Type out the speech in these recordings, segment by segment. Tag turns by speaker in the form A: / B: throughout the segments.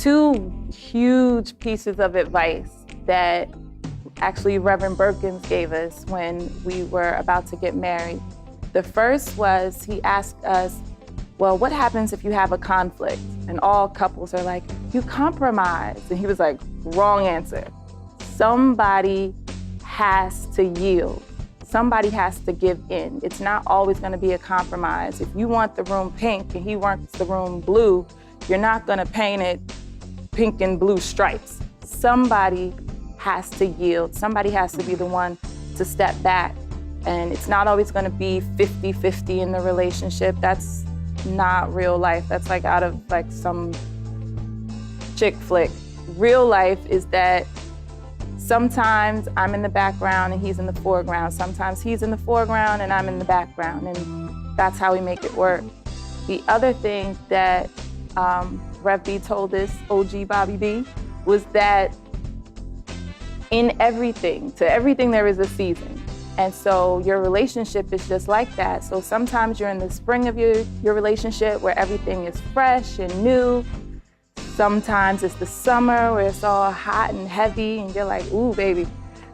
A: two huge pieces of advice that actually Reverend Birkins gave us when we were about to get married. The first was he asked us, well, what happens if you have a conflict? And all couples are like, you compromise. And he was like, wrong answer. Somebody has to yield. Somebody has to give in. It's not always gonna be a compromise. If you want the room pink and he wants the room blue, you're not gonna paint it pink and blue stripes. Somebody has to yield. Somebody has to be the one to step back. And it's not always gonna be 50-50 in the relationship. That's not real life. That's like out of like some chick flick. Real life is that sometimes I'm in the background and he's in the foreground. Sometimes he's in the foreground and I'm in the background, and that's how we make it work. The other thing that Rev B told us, OG Bobby B, was that in everything, to everything there is a season. And so your relationship is just like that. So sometimes you're in the spring of your relationship where everything is fresh and new. Sometimes it's the summer where it's all hot and heavy and you're like, ooh, baby.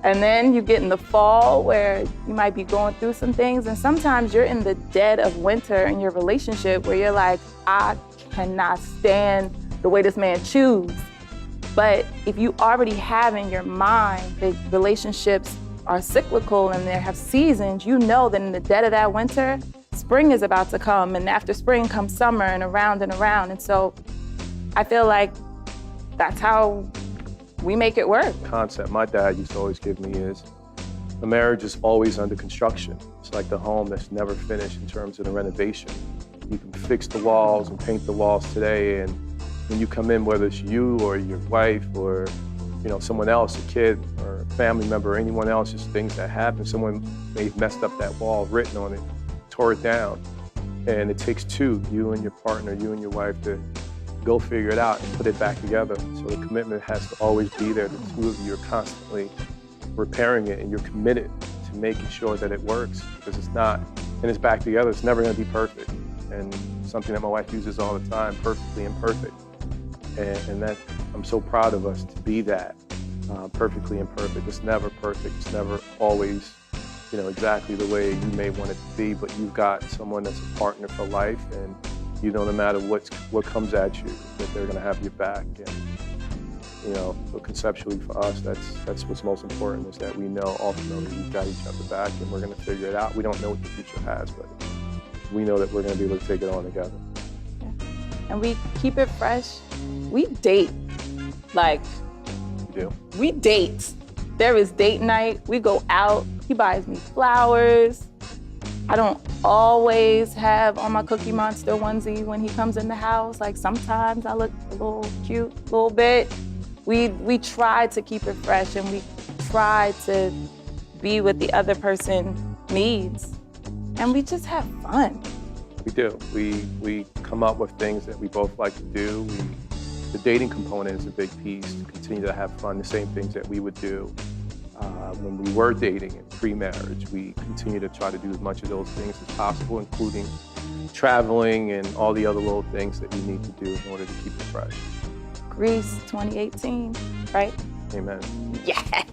A: And then you get in the fall where you might be going through some things. And sometimes you're in the dead of winter in your relationship where you're like, I cannot stand the way this man chews. But if you already have in your mind that relationships are cyclical and they have seasons, you know that in the dead of that winter, spring is about to come, and after spring comes summer and around and around. And so I feel like that's how we make it work.
B: Concept my dad used to always give me is a marriage is always under construction. It's like the home that's never finished in terms of the renovation. You can fix the walls and paint the walls today, and when you come in, whether it's you or your wife or someone else, a kid or a family member or anyone else, just things that happen. Someone may have messed up that wall, written on it, tore it down. And it takes two, you and your partner, you and your wife, to go figure it out and put it back together. So the commitment has to always be there. The two of you are constantly repairing it, and you're committed to making sure that it works, because it's not, and it's back together. It's never gonna be perfect. And something that my wife uses all the time, perfectly imperfect. And that, I'm so proud of us to be that, perfectly imperfect. It's never perfect. It's never always, exactly the way you may want it to be, but you've got someone that's a partner for life, and no matter what comes at you, that they're gonna have your back. And so conceptually for us, that's what's most important, is that we know ultimately we've got each other back and we're gonna figure it out. We don't know what the future has, but we know that we're gonna be able to take it on together.
A: Yeah. And we keep it fresh. We date, like, we date. There is date night, we go out, he buys me flowers. I don't always have on my Cookie Monster onesie when he comes in the house. Like sometimes I look a little cute, a little bit. We try to keep it fresh, and we try to be what the other person needs. And we just have fun.
B: We do. We come up with things that we both like to do. The dating component is a big piece, to continue to have fun, the same things that we would do when we were dating and pre-marriage. We continue to try to do as much of those things as possible, including traveling and all the other little things that you need to do in order to keep it fresh.
A: Greece 2018, right?
B: Amen.
A: Yeah.